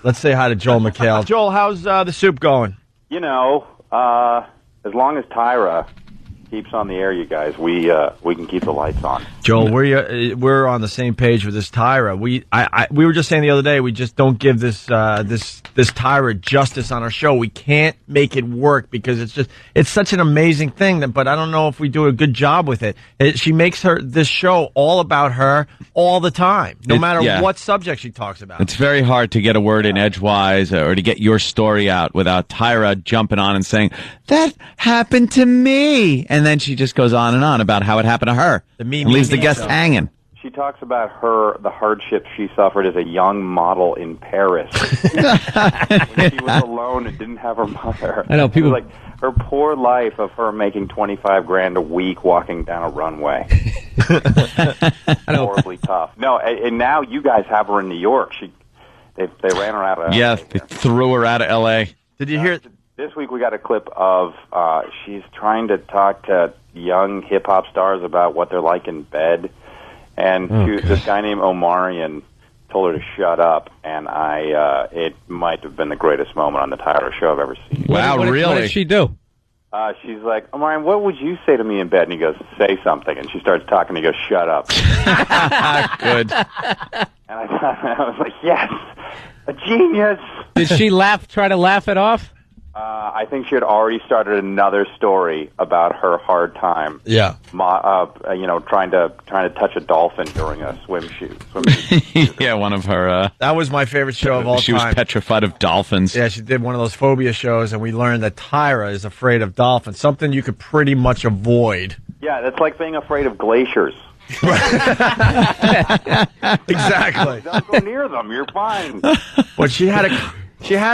Let's say hi to Joel McHale. Joel, how's the soup going? You know, as long as Tyra keeps on the air, you guys, we can keep the lights on. Joel, we're on the same page with this Tyra. We were just saying the other day, we just don't give this Tyra justice on our show. We can't make it work because it's such an amazing thing. But I don't know if we do a good job with it. She makes this show all about her all the time, no matter what subject she talks about. It's very hard to get a word in edgewise or to get your story out without Tyra jumping on and saying, that happened to me. And then she just goes on and on about how it happened to her. And leaves the guests hanging. She talks about the hardships she suffered as a young model in Paris when she was alone and didn't have her mother. I know people like her poor life of her making $25,000 a week walking down a runway. Horribly tough. No, and now you guys have her in New York. They ran her out of LA. They threw her out of L.A. Did you hear? This week we got a clip of she's trying to talk to young hip hop stars about what they're like in bed. And this guy named Omarion told her to shut up, and it might have been the greatest moment on the Tyra show I've ever seen. Wow, really? What did she do? She's like, Omarion, what would you say to me in bed? And he goes, say something. And she starts talking, and he goes, shut up. Good. And I was like, yes, a genius. Did she try to laugh it off? I think she had already started another story about her hard time. Yeah. Trying to touch a dolphin during a swim shoot. Yeah, one of her. That was my favorite show of all time. She was petrified of dolphins. Yeah, she did one of those phobia shows, and we learned that Tyra is afraid of dolphins, something you could pretty much avoid. Yeah, that's like being afraid of glaciers. Exactly. Don't go near them. You're fine. But she had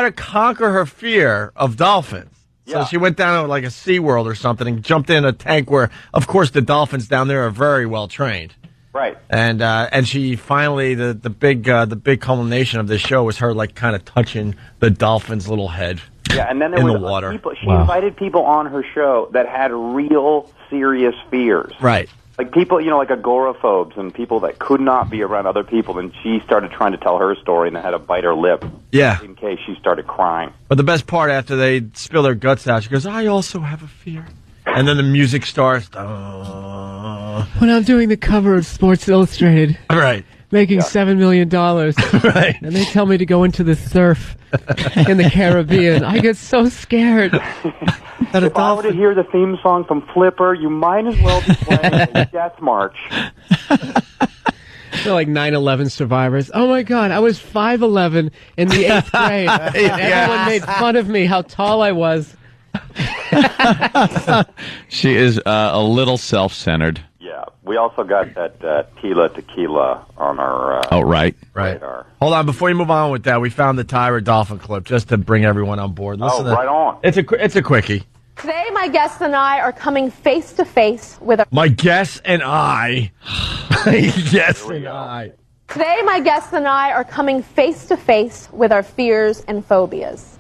to conquer her fear of dolphins. So she went down to like a SeaWorld or something and jumped in a tank where, of course, the dolphins down there are very well trained. Right. And she finally the big culmination of this show was her like kind of touching the dolphin's little head. Yeah, and then there in was the water. She invited people on her show that had real serious fears. Right. Like people, like agoraphobes and people that could not be around other people. And she started trying to tell her story and had to bite her lip. Yeah. In case she started crying. But the best part, after they spill their guts out, she goes, I also have a fear. And then the music starts. When I'm doing the cover of Sports Illustrated. Right. Making $7 million. Right. And they tell me to go into the surf in the Caribbean. I get so scared. If I were to hear the theme song from Flipper, you might as well be playing the Death March. They're like 9/11 survivors. Oh my God, I was 5'11" in the 8th grade. And everyone made fun of me, how tall I was. She is a little self-centered. Yeah, we also got that Tila Tequila on our radar. Hold on, before you move on with that, we found the Tyra Dolphin clip just to bring everyone on board. Listen right on. It's a quickie. Today, my guests and I are coming face to face with my guests and I. Today, my guests and I are coming face to face with our fears and phobias.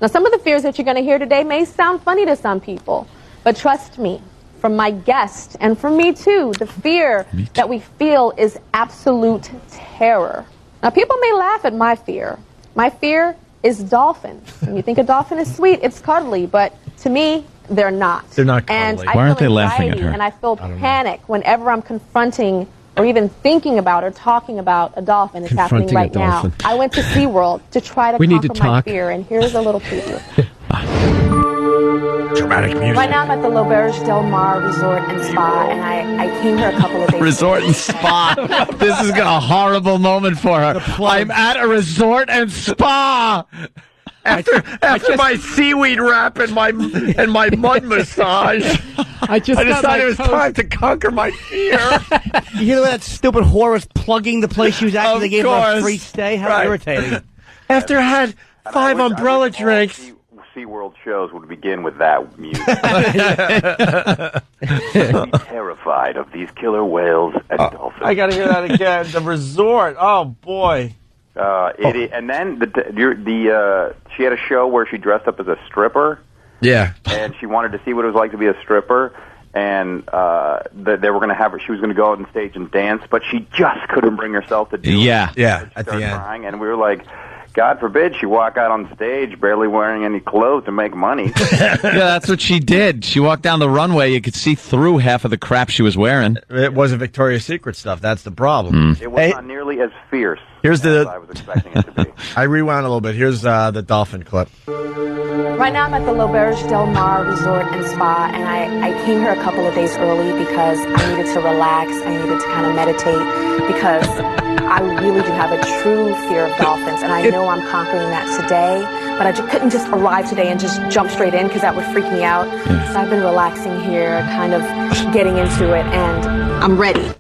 Now, some of the fears that you're going to hear today may sound funny to some people, but trust me, from my guest and from me too, the fear that we feel is absolute terror. Now, people may laugh at my fear. My fear is dolphins. When you think a dolphin is sweet, it's cuddly, but to me, they're not. They're not cuddly. And I feel anxiety and I feel panic whenever I'm confronting or even thinking about or talking about a dolphin. It's happening right now. I went to SeaWorld to try to conquer my fear, and here's a little preview. Dramatic music. Right now I'm at the L'Auberge Del Mar Resort and Spa, and I came here a couple of days Resort and Spa. This is a horrible moment for her. I'm at a resort and spa. After my seaweed wrap and my mud massage, I decided it was time to conquer my fear. You hear that stupid whore was plugging the place she was at? They gave her a free stay. How irritating! After I had 5 umbrella drinks. SeaWorld shows would begin with that music. Be terrified of these killer whales and dolphins. I got to hear that again. The resort. Oh boy. And then she had a show where she dressed up as a stripper. Yeah. And she wanted to see what it was like to be a stripper. And they were going to have her. She was going to go out on stage and dance, but she just couldn't bring herself to do it. Yeah. At the end. Crying, and we were like, God forbid she walk out on stage barely wearing any clothes to make money. Yeah, that's what she did. She walked down the runway. You could see through half of the crap she was wearing. It wasn't Victoria's Secret stuff. That's the problem. It was not nearly as fierce as I was expecting it to be. I rewound a little bit. Here's the dolphin clip. Right now I'm at the L'Auberge Del Mar Resort and Spa, and I came here a couple of days early because I needed to relax. I needed to kind of meditate because I really do have a true fear of dolphins, and I know I'm conquering that today, but I couldn't just arrive today and just jump straight in because that would freak me out. So I've been relaxing here, kind of getting into it, and I'm ready.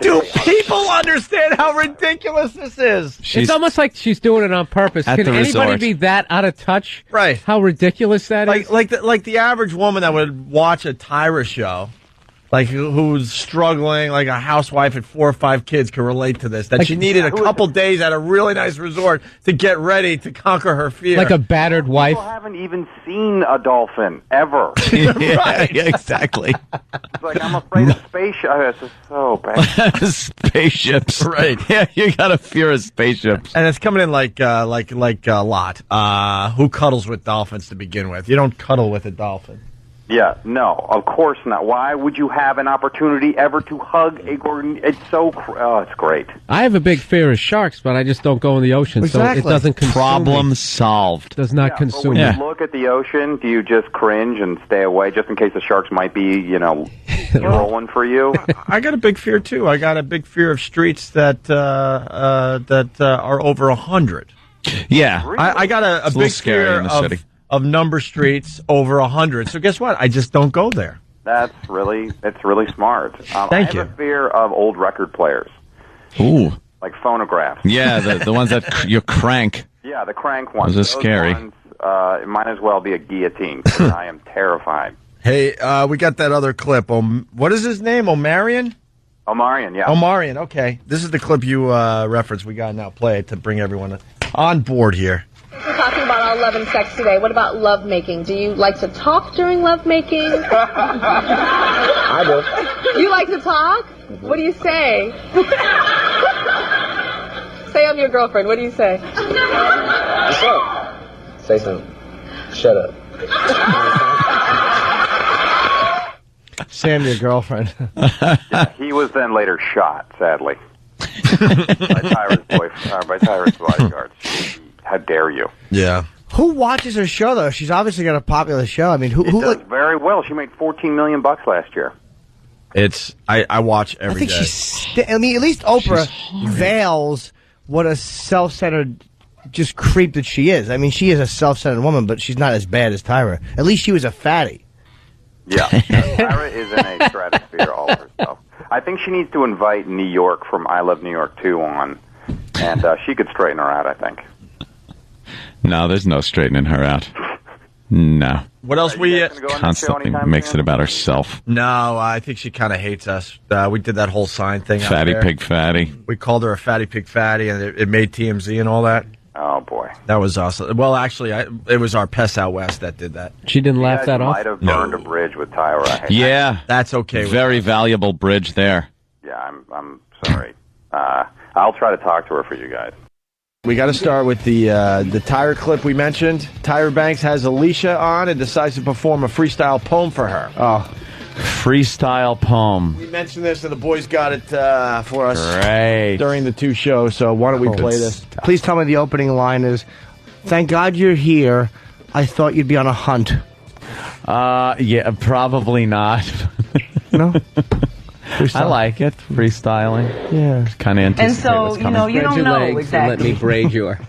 Do people understand how ridiculous this is? It's almost like she's doing it on purpose. Can anybody resort. be that out of touch? Right. How ridiculous that is? Like the average woman that would watch a Tyra show, like who's struggling, like a housewife and 4 or 5 kids can relate to this. That she needed a couple days at a really nice resort to get ready to conquer her fear. Like a battered wife. People haven't even seen a dolphin ever. Yeah, exactly. It's like, I'm afraid of spaceships. This is so bad. Spaceships. Right. Yeah, you got a fear of spaceships. And it's coming in like a lot. Who cuddles with dolphins to begin with? You don't cuddle with a dolphin. Yeah, no, of course not. Why would you have an opportunity ever to hug a Gordon? It's so, it's great. I have a big fear of sharks, but I just don't go in the ocean, so it doesn't consume Problem me. solved. Does not consume When me. you look at the ocean, do you just cringe and stay away just in case the sharks might be, rolling for you? I got a big fear too. I got a big fear of streets that are over 100. Yeah. Really? I got a It's a big little scary fear in the city. of number streets over 100. So guess what? I just don't go there. It's really smart. Thank I have you. a fear of old record players, Ooh. like phonographs. Yeah, the ones that you crank. Yeah, the crank ones. Those are scary. Ones, it might as well be a guillotine. 'Cause I am terrified. Hey, we got that other clip. What is his name? Omarion? Omarion, yeah. Omarion, okay. This is the clip you referenced. We got to now play it to bring everyone on board here. We're talking about our love and sex today. What about love making? Do you like to talk during love making? I do. You like to talk? What do you say? Say I'm your girlfriend. What do you say? What's up? Say something. Shut up. Sam, your girlfriend. He was then later shot, sadly, by Tyra's bodyguards. How dare you? Yeah. Who watches her show, though? She's obviously got a popular show. I mean, who Does very well. She made $14 million last year. I watch every I think day. at least Oprah veils what a self-centered just creep that she is. I mean, she is a self-centered woman, but she's not as bad as Tyra. At least she was a fatty. Yeah. Tyra is in a stratosphere all herself. I think she needs to invite New York from I Love New York 2 on, and she could straighten her out, I think. No, there's no straightening her out. No. What else we... Constantly makes it about herself. No, I think she kind of hates us. We did that whole sign thing out Fatty there. pig fatty. We called her a fatty pig fatty, and it made TMZ and all that. Oh, boy. That was awesome. Well, actually, it was our Pest Out West that did that. She didn't laugh You that guys off? might have burned a bridge with Tyra. Yeah. That's okay. Very valuable bridge there. Yeah, I'm sorry. I'll try to talk to her for you guys. We got to start with the Tyra clip we mentioned. Tyra Banks has Alicia on and decides to perform a freestyle poem for her. Oh, freestyle poem. We mentioned this, and the boys got it for us Great. during the 2 shows. So why don't we play this? Please tell me the opening line is, "Thank God you're here. I thought you'd be on a hunt." Yeah, probably not. No? I like it. Freestyling. Yeah. Kind of anticipate what's coming. Spread your legs and let me braid your.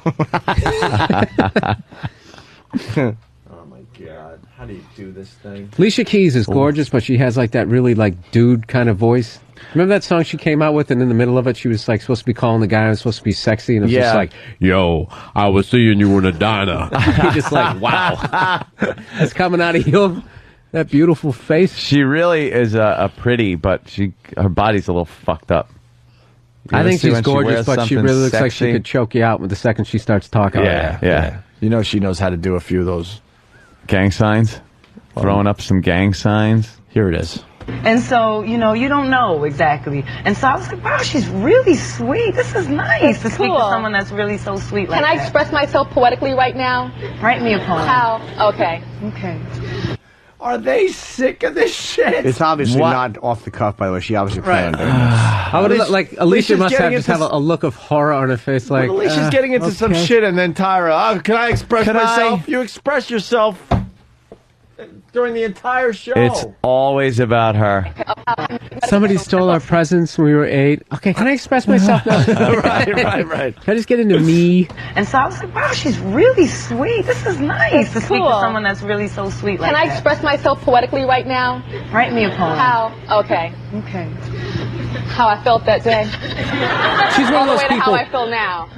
Oh my God! How do you do this thing? Alicia Keys is gorgeous, but she has like that really like dude kind of voice. Remember that song she came out with, and in the middle of it, she was like supposed to be calling the guy who was supposed to be sexy, and it was just like, "Yo, I was seeing you in a diner." you're just like, wow, that's coming out of you. That beautiful face. She really is a pretty, but her body's a little fucked up. I think she's gorgeous, but she really looks like she could choke you out the second she starts talking. Yeah. You know she knows how to do a few of those Gang signs. Throwing up some gang signs. Here it is. And so, you know, you don't know exactly. And so I was like, wow, she's really sweet. This is nice to speak to someone that's really so sweet like that. Can I express myself poetically right now? Write me a poem. How? Okay. Okay. Are they sick of this shit? It's obviously not off the cuff, by the way. She obviously planned on doing this. I would like Alicia must have just have a look of horror on her face, like Alicia's getting into some shit, and then Tyra, can I express myself? You express yourself during the entire show. It's always about her. Somebody stole our presents when we were 8. Okay, can I express myself now? right. Can I just get into me? And so I was like, wow, she's really sweet. This is nice to speak to someone that's really so sweet like that. Can I express myself poetically right now? Write me a poem. How? Okay. Okay. How I felt that day. She's one All of the those way to how people. I feel now.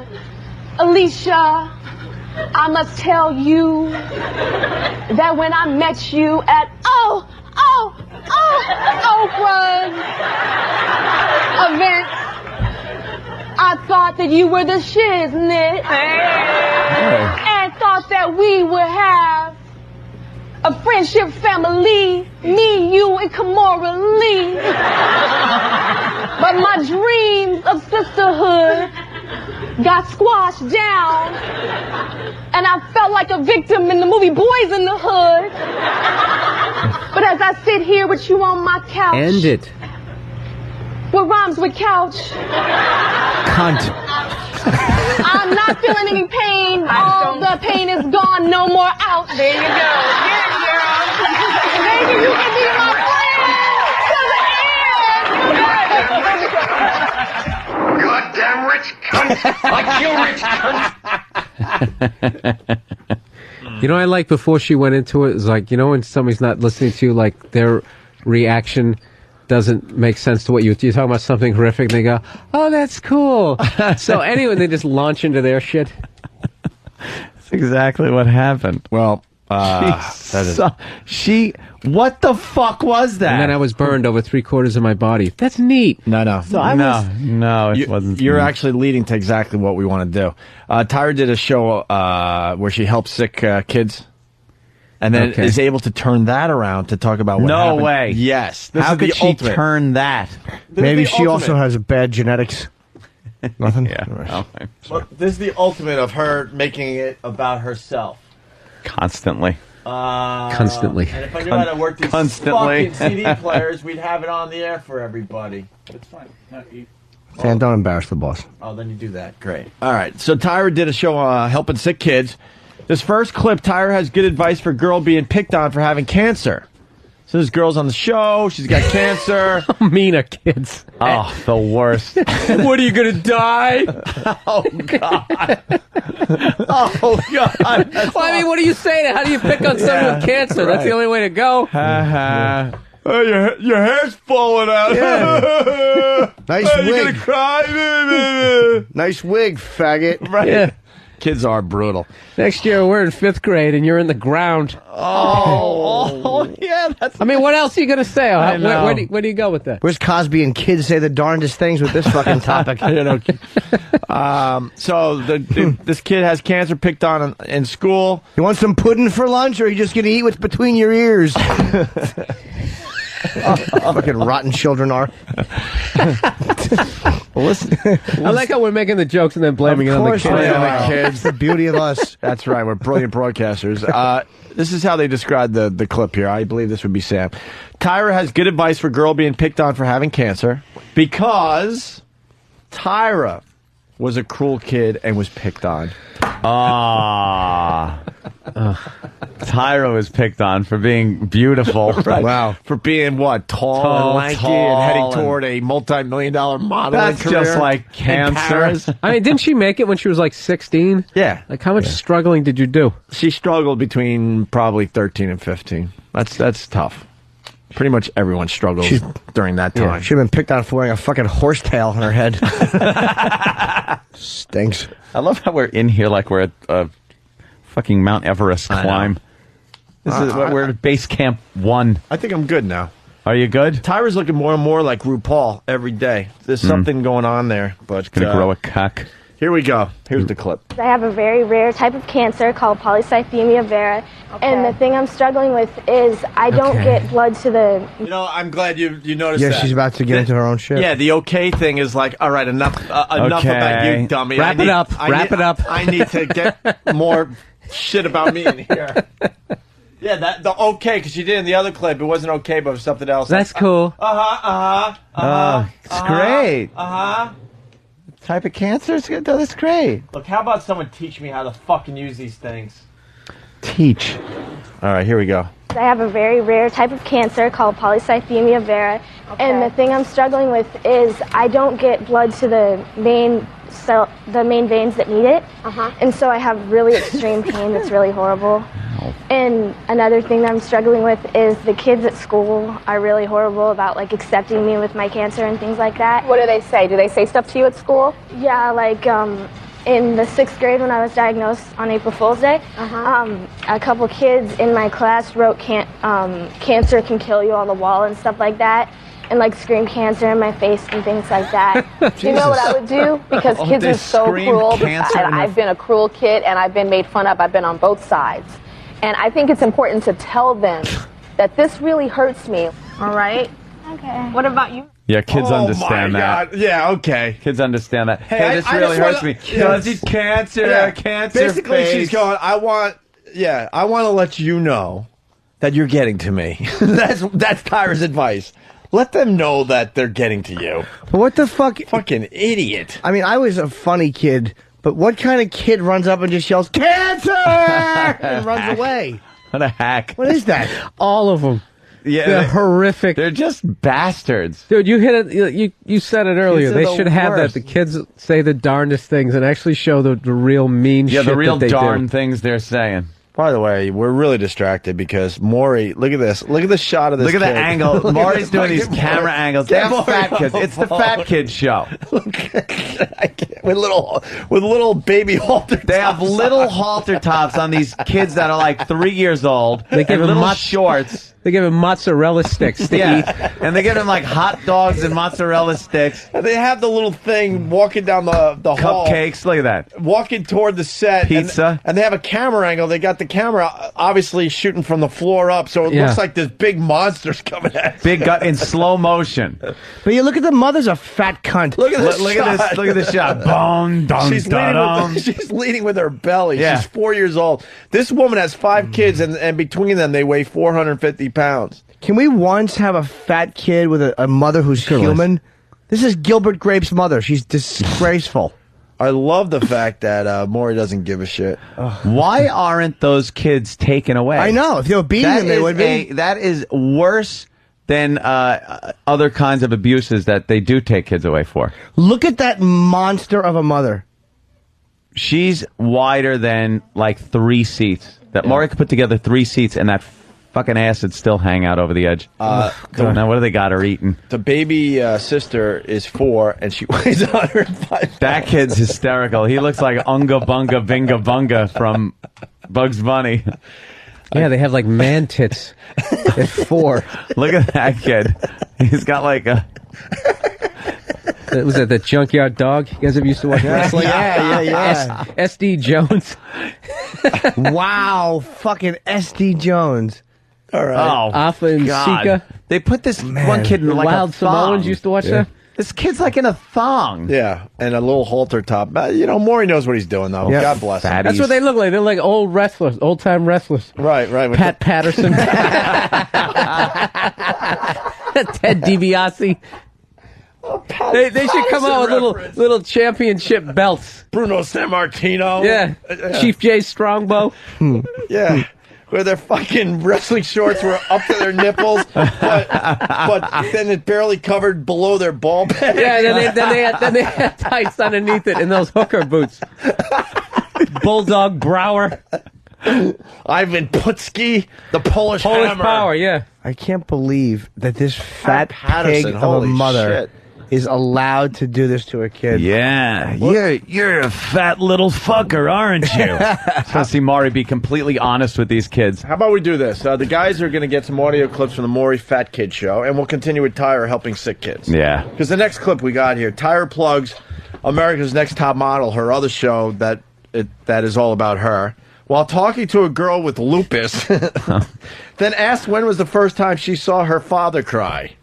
Alicia, I must tell you that when I met you at Oprah's event, I thought that you were the shiznit and thought that we would have a friendship family, me, you, and Kamora Lee. But my dreams of sisterhood got squashed down, and I felt like a victim in the movie Boys in the Hood. But as I sit here with you on my couch, End it. what rhymes with couch, Cunt. I'm not feeling any pain. All the pain is gone, no more out. There you go. Baby, you can be my friend. Goddamn rich cunt! I kill rich cunt! You know what I like before she went into it is like, you know when somebody's not listening to you, like their reaction doesn't make sense to what you're talking about something horrific, and they go, oh, that's cool. So anyway, they just launch into their shit. That's exactly what happened. Well, what the fuck was that? And then I was burned over 3/4 of my body. That's neat. No. No, it wasn't. You're actually leading to exactly what we want to do. Tyra did a show where she helps sick kids, and then is able to turn that around to talk about what happened. No way. Yes. How could she turn that? Maybe she also has bad genetics. Nothing? Yeah. Oh, I'm sure. Well, this is the ultimate of her making it about herself. Constantly. Constantly. And if I knew how to work these fucking CD players, we'd have it on the air for everybody. But it's fine. Dan, don't embarrass the boss. Oh, then you do that. Great. All right. So Tyra did a show helping sick kids. This first clip, Tyra has good advice for a girl being picked on for having cancer. So this girl's on the show. She's got cancer. Mean are kids. Oh, the worst. What, are you going to die? Oh, God. Oh, God. Well, I mean, what do you say? How do you pick on someone with cancer? That's the only way to go. Oh, your hair's falling out. Yeah. Nice Are you wig. going to cry? Nice wig, faggot. Right. Yeah. Kids are brutal. Next year, we're in 5th grade, and you're in the ground. Oh, yeah. That's. I mean, what else are you going to say? I know. Where do you go with that? Where's Cosby and kids say the darndest things with this fucking topic? So this kid has cancer, picked on in school. You want some pudding for lunch, or are you just going to eat what's between your ears? Fucking rotten children are. Well, listen, I like how we're making the jokes and then blaming it on the kids. That's the beauty of us. That's right. We're brilliant broadcasters. This is how they describe the clip here. I believe this would be Sam. Tyra has good advice for a girl being picked on for having cancer because Tyra was a cruel kid and was picked on. Tyra was picked on for being beautiful. Right. Wow. For being what? Tall and lanky and heading toward a multi-million-dollar modeling That's career. just like in cancer. Paris. I mean, didn't she make it when she was like 16? Yeah. Like, how much struggling did you do? She struggled between probably 13 and 15. That's tough. Pretty much everyone struggled during that time. Yeah, she'd have been picked on for wearing a fucking horsetail on her head. Stinks. I love how we're in here like we're at a fucking Mount Everest climb. This is we're at base camp 1. I think I'm good now. Are you good? Tyra's looking more and more like RuPaul every day. There's something going on there, but Gonna grow a cuck. Here we go. Here's the clip. I have a very rare type of cancer called polycythemia vera, and the thing I'm struggling with is I don't get blood to the... You know, I'm glad you noticed that. Yeah, she's about to get into her own shit. Yeah, the okay thing is like, all right, enough about you, dummy. Wrap it up. I need to get more shit about me in here. Yeah, the okay, because she did in the other clip. It wasn't okay, but it was something else. That's cool. It's great. Type of cancer? That's great. Look, how about someone teach me how to fucking use these things? Teach. All right, here we go. I have a very rare type of cancer called polycythemia vera, and the thing I'm struggling with is I don't get blood to the main veins that need it, and so I have really extreme pain that's really horrible. And another thing that I'm struggling with is the kids at school are really horrible about like accepting me with my cancer and things like that. What do they say? Do they say stuff to you at school? Yeah, like in the 6th grade when I was diagnosed on April Fool's Day, a couple kids in my class wrote cancer can kill you on the wall and stuff like that, and like scream cancer in my face and things like that. Do you know what I would do? Because kids are so cruel. I've been a cruel kid and I've been made fun of. I've been on both sides. And I think it's important to tell them that this really hurts me. All right? Okay. What about you? Yeah, kids understand that. Yeah, okay. Kids understand that. Hey, this really hurts me. Because it's cancer, cancer Basically, face. she's going, I want to let you know that you're getting to me. That's Tyra's advice. Let them know that they're getting to you. But what the fuck? Fucking idiot. I mean, I was a funny kid, but what kind of kid runs up and just yells, "Cancer!" and runs away? What a hack. What is that? All of them. Yeah, they're horrific. They're just bastards. Dude, you hit it. You said it earlier. They should have worst. that. The kids say the darndest things and actually show the real mean shit. Yeah, the real that they darn do. things they're saying. By the way, we're really distracted because Maury, look at this. Look at the shot of this Look at the kid. angle. Maury's doing these camera angles. They're Maury. fat kids. It's the fat kid show. with little baby halter tops. They have little halter tops on these kids that are like 3 years old. They give and them little shorts. They give him mozzarella sticks to eat. And they give them like hot dogs and mozzarella sticks. And they have the little thing walking down the hall. Cupcakes. Look at that. Walking toward the set. Pizza. And they have a camera angle. They got the camera obviously shooting from the floor up, so it looks like this big monster's coming at us. Big gut in slow motion. But you look at the mother's a fat cunt. Look at this Look at this. Look at this shot. Boom, dum, She's leading with her belly. Yeah. She's 4 years old. This woman has 5 kids, and between them, they weigh 450 pounds. Can we once have a fat kid with a mother who's human? This is Gilbert Grape's mother. She's disgraceful. I love the fact that Maury doesn't give a shit. Why aren't those kids taken away? I know. If they were beating them, they would be. That is worse than other kinds of abuses that they do take kids away for. Look at that monster of a mother. She's wider than like 3 seats. That Maury could put together 3 seats, and that fucking ass would still hang out over the edge. Now, what do they got her eating? The baby sister is 4, and she weighs 105. That kid's hysterical. He looks like Unga Bunga Vinga Bunga from Bugs Bunny. Yeah, they have like man tits at 4. Look at that kid. He's got like a... Was that the Junkyard Dog? You guys ever used to watch wrestling? Yeah. SD Jones. Wow, fucking SD Jones. All right. Oh, Alpha and God. Sika. They put this one kid in The like Wild a thong. Samoans used to watch that. This kid's like in a thong. Yeah, and a little halter top. You know, Maury knows what he's doing, though. God bless him. That's what they look like. They're like old wrestlers, old-time wrestlers. Right. Pat Patterson. Ted DiBiase. They should come out with little championship belts. Bruno Sammartino. Yeah. Chief J Strongbow. Yeah. Where their fucking wrestling shorts were up to their nipples, but then it barely covered below their ball bag. Yeah, then they had tights underneath it and those hooker boots. Bulldog Brower. Ivan Putski, the Polish Hammer. Power, yeah. I can't believe that this fat Patterson, pig of a holy mother shit. is allowed to do this to a kid. Yeah, you're a fat little fucker, aren't you? Just want to see Maury be completely honest with these kids. How about we do this? The guys are going to get some audio clips from the Maury Fat Kid Show, and we'll continue with Tyra helping sick kids. Yeah. Because the next clip we got here, Tyra plugs America's Next Top Model, her other show that is all about her, while talking to a girl with lupus, then asked when was the first time she saw her father cry.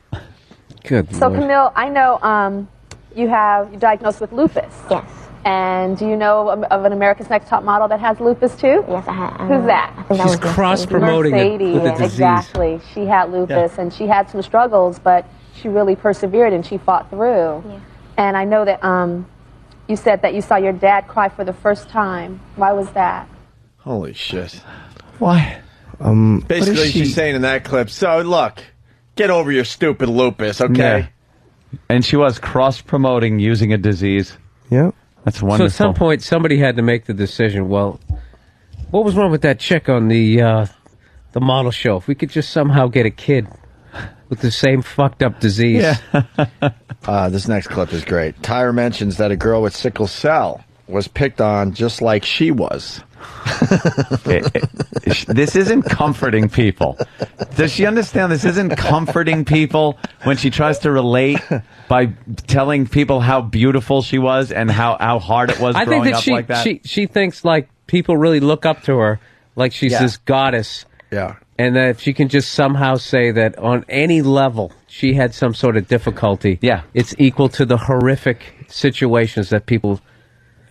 Good So, Lord. Camille, I know you're diagnosed with lupus. Yes. And do you know of an America's Next Top Model that has lupus too? Yes, I have. Who's that? She's cross-promoting it Mercedes. with the disease. Exactly. She had lupus, and she had some struggles, but she really persevered and she fought through. Yeah. And I know that you said that you saw your dad cry for the first time. Why was that? Holy shit. Why? Basically, she's saying in that clip, so look, get over your stupid lupus, okay? Yeah. And she was cross-promoting using a disease. Yeah. That's So wonderful. at some point, somebody had to make the decision. Well, what was wrong with that chick on the model show? If we could just somehow get a kid with the same fucked up disease. Yeah. This next clip is great. Tyra mentions that a girl with sickle cell was picked on just like she was. This isn't comforting people. Does she understand this isn't comforting people when she tries to relate by telling people how beautiful she was and how hard it was I growing think up that like that? she thinks like people really look up to her, like she's this goddess. Yeah. And that if she can just somehow say that on any level she had some sort of difficulty, it's equal to the horrific situations that people.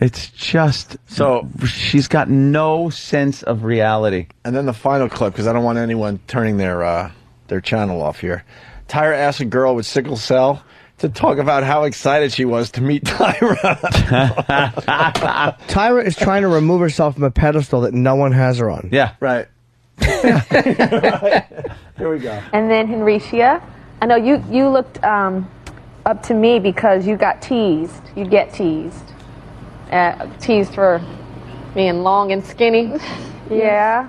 It's just so she's got no sense of reality. And then the final clip, because I don't want anyone turning their channel off here. Tyra asked a girl with sickle cell to talk about how excited she was to meet Tyra. Tyra is trying to remove herself from a pedestal that no one has her on. Yeah. Right. Here we go. And then Henricia, I know you looked up to me because you got teased. You get teased. Teased for being long and skinny. Yeah.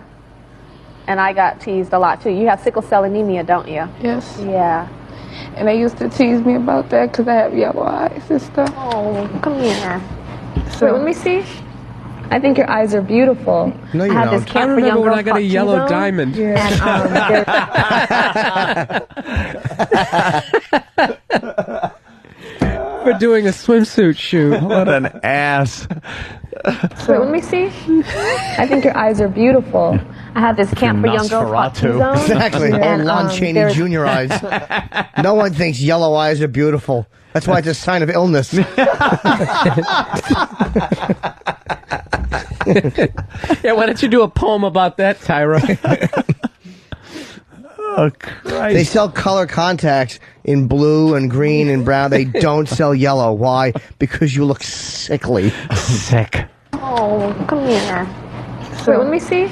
And I got teased a lot too. You have sickle cell anemia, don't you? Yes. Yeah. And they used to tease me about that because I have yellow eyes and stuff. Oh, come here. So, Wait, let me see. I think your eyes are beautiful. No, you I had don't. this camp I for remember young when girls I got a called yellow T-Zone. diamond. And For doing a swimsuit shoot. What an ass. Wait, let me see. I think your eyes are beautiful. I had this camp for young girls called T-Zone. Exactly. And, Lon Chaney there's- Jr. eyes. No one thinks yellow eyes are beautiful. That's why it's a sign of illness. Yeah, why don't you do a poem about that, Tyra? Oh, Christ. They sell color contacts in blue and green and brown. They don't sell yellow. Why? Because you look sickly. Sick. Oh, come here. So, Wait, let me see.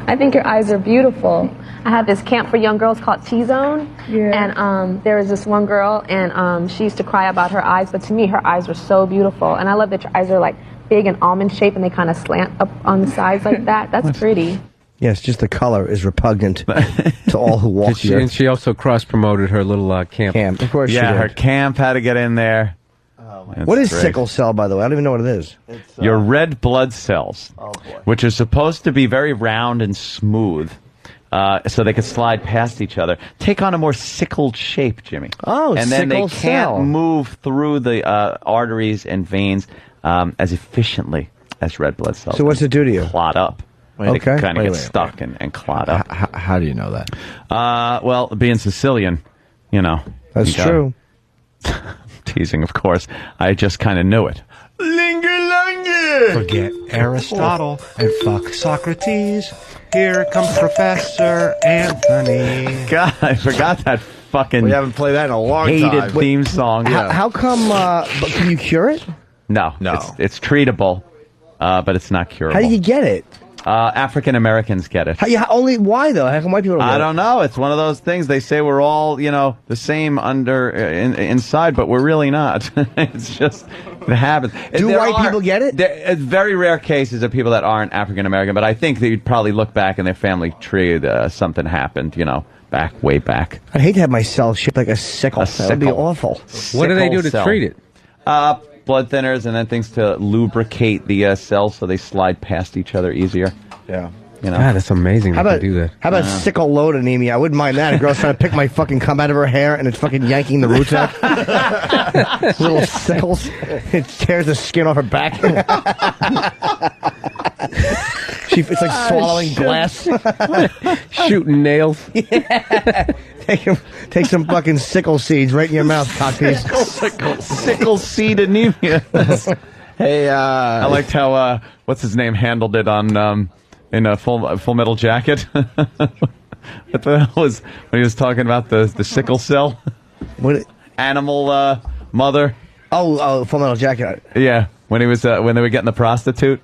I think your eyes are beautiful. I had this camp for young girls called T-Zone. Yeah. And there was this one girl, and she used to cry about her eyes, but to me, her eyes were so beautiful. And I love that your eyes are like big and almond shaped, and they kind of slant up on the sides like that. That's pretty. Yes, just the color is repugnant to all who walk here. And she also cross-promoted her little camp. Camp. Of course she Yeah, did. her camp had to get in there. What is great. sickle cell, by the way? I don't even know what it is. Your red blood cells, which are supposed to be very round and smooth, so they can slide past each other, take on a more sickled shape, Jimmy. Oh, and then they sickle can't cell. move through the arteries and veins as efficiently as red blood cells. So what's it do to you? Clot up. Okay. They kind of Wait, get wait, stuck and clot up. How do you know that? Well, being Sicilian, you know. That's you got- true. Teasing, of course. I just kind of knew it. Linger longer! Forget Aristotle and fuck Socrates. Here comes Professor Anthony. God, I forgot that fucking We haven't played that in a long hated time. theme song. How come, but can you cure it? No. It's treatable, but it's not curable. How do you get it? African Americans get it. Why though? How come white people don't get I it? don't know. It's one of those things. They say we're all, the same inside, but we're really not. It's just it happens. Do There white are- people get it? There, very rare cases of people that aren't African American, but I think that you'd probably look back in their family tree. Something happened, way back. I'd hate to have my cells shaped like a sickle. That would be sickle. awful. What do they do to Sickle cell. treat it? Blood thinners and then things to lubricate the cells so they slide past each other easier. Yeah. You know? God, that's amazing. How They about can do that. How about sickle load anemia? I wouldn't mind that. A girl's trying to pick my fucking cum out of her hair, and it's fucking yanking the roots out. Little sickles. It tears the skin off her back. It's like swallowing glass. Shooting nails. Take some fucking sickle seeds right in your mouth, cockpiece. Sickle seed anemia. Hey, I liked how what's his name handled it on in a Full Metal Jacket. What the hell was when he was talking about the sickle cell? What animal mother? Oh, Full Metal Jacket. Yeah, when he was when they were getting the prostitute,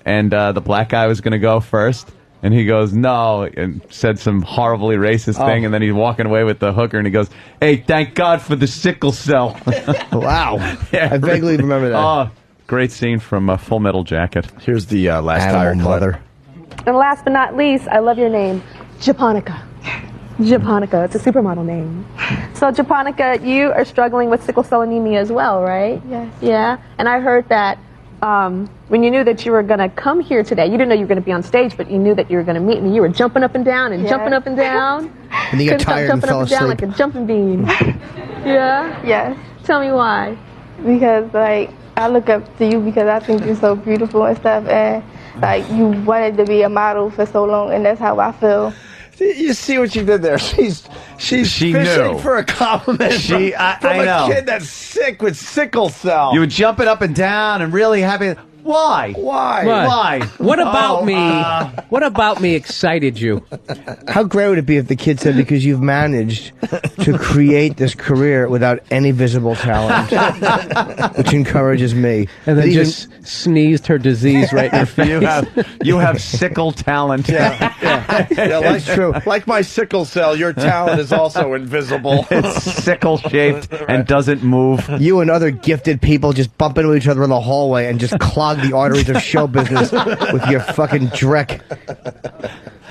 and the black guy was going to go first. And he goes, no, and said some horribly racist thing, and then he's walking away with the hooker, and he goes, hey, thank God for the sickle cell. Wow. Yeah, I vaguely remember that. Oh, great scene from Full Metal Jacket. Here's the last Animal tire mother. And last but not least, I love your name, Japonica. Japonica, it's a supermodel name. So Japonica, you are struggling with sickle cell anemia as well, right? Yes. Yeah, and I heard that when you knew that you were going to come here today, you didn't know you were going to be on stage, but you knew that you were going to meet me. You were jumping up and down and jumping up and down. And you got tired and jumping fell up and down asleep. like a jumping bean. Yeah? Yes. Tell me why. Because, like, I look up to you because I think you're so beautiful and stuff, and, like, you wanted to be a model for so long, and that's how I feel. You see what she did there? She's She fishing knew. for a compliment from I a know. kid that's sick with sickle cell. You were jumping up and down and really happy. Why? Why? What about me? What about me excited you? How great would it be if the kid said, because you've managed to create this career without any visible talent, which encourages me. And then Even- just sneezed her disease right in her face. You have sickle talent. Yeah, That's true. Like my sickle cell, your talent is also invisible. It's sickle shaped and doesn't move. You and other gifted people just bump into each other in the hallway and just clog the arteries of show business with your fucking dreck.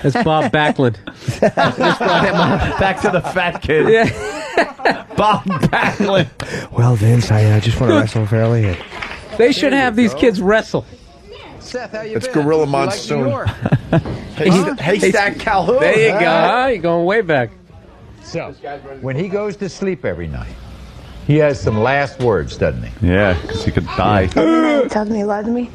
That's Bob Backlund. Back to the fat kid. Yeah. Bob Backlund. Well, Vince, I just want to wrestle fairly. They should have these kids wrestle. Seth, how you It's been? Gorilla You like Monsoon. New York? Haystack Calhoun. There you go. You're going way back. So, when he goes to sleep every night, he has some last words, doesn't he? Yeah, because he could die. He tells me he loves me.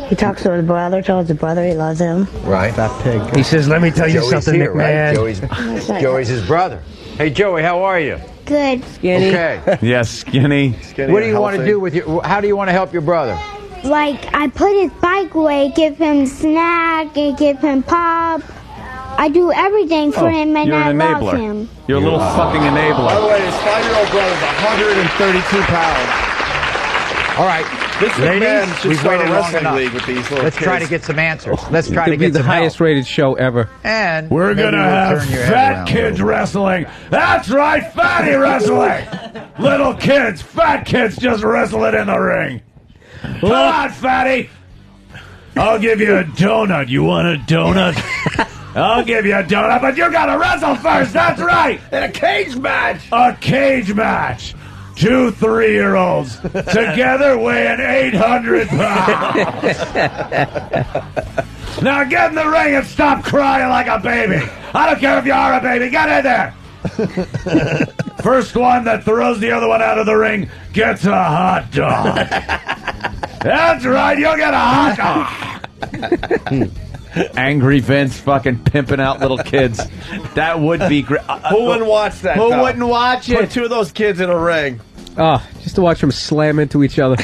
He talks to his brother, tells his brother he loves him. Right. Fat pig. He says, let me tell you Joey's something, here, McMahon. Right? Joey's his brother. Hey, Joey, how are you? Good. Skinny. Okay. Yeah, skinny. What do you want to do with your? How do you want to help your brother? Like, I put his bike away, give him snack, and give him pop. I do everything for him, and You're I an love enabler. him. You're a little fucking By the enabler. way, his 5-year-old brother's 132 pounds. All right, This ladies, man should we've start a waited long wrestling enough. league with these little Let's try to kids. get some answers. Let's try to It'll be get the some highest help. rated show ever. And We're maybe gonna we'll have turn your head fat around a kids little. wrestling. That's right, fatty wrestling. Little kids, fat kids just wrestle it in the ring. Come on, fatty. I'll give you a donut. You want a donut? I'll give you a donut, but you gotta wrestle first. That's right. In a cage match. A cage match. 2 3-year-olds together weighing 800 pounds. Now get in the ring and stop crying like a baby. I don't care if you are a baby. Get in there. First one that throws the other one out of the ring gets a hot dog. That's right. You'll get a hot dog. Angry Vince fucking pimping out little kids. That would be great. Who wouldn't watch that? Who though? wouldn't watch Put it? 2 of those kids in a ring. Oh, just to watch them slam into each other.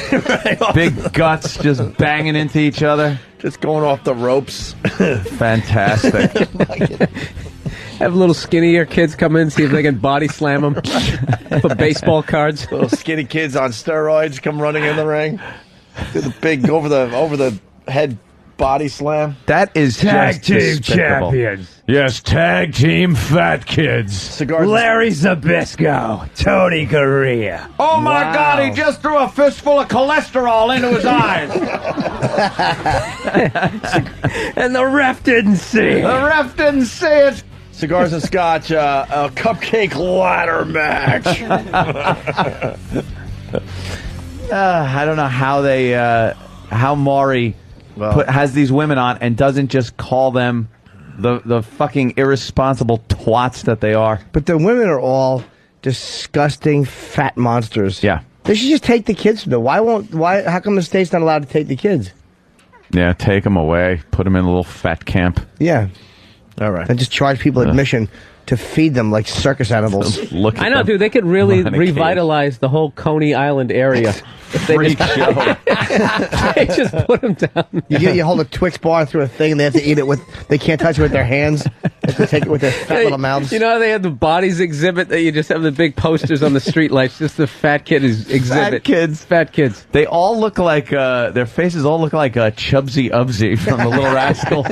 Big guts just banging into each other. Just going off the ropes. Fantastic. Have little skinnier kids come in, see if they can body slam them for baseball cards. Little skinny kids on steroids come running in the ring. Do the big over the head body slam. That is Tag just team despicable. champions. Yes, tag team fat kids. Cigars. Larry Zbyszko, Tony Garea. Oh my God, he just threw a fistful of cholesterol into his eyes. And the ref didn't see. The ref didn't see it. Cigars and Scotch, a cupcake ladder match. I don't know how they, how Maury has these women on and doesn't just call them the fucking irresponsible twats that they are. But the women are all disgusting fat monsters. Yeah. They should just take the kids from them. How come the state's not allowed to take the kids? Yeah, take them away. Put them in a little fat camp. Yeah. All right. And just charge people admission to feed them like circus animals. I know, dude. They could really revitalize the whole Coney Island area. If they they just put them down. You hold a Twix bar through a thing, and they have to eat it they can't touch it with their hands. They have to take it with their fat little mouths. You know how they have the bodies exhibit that you just have the big posters on the street lights, just the fat kid exhibit. Fat kids. They all look like, their faces all look like Chubsy Ubsy from the Little Rascals.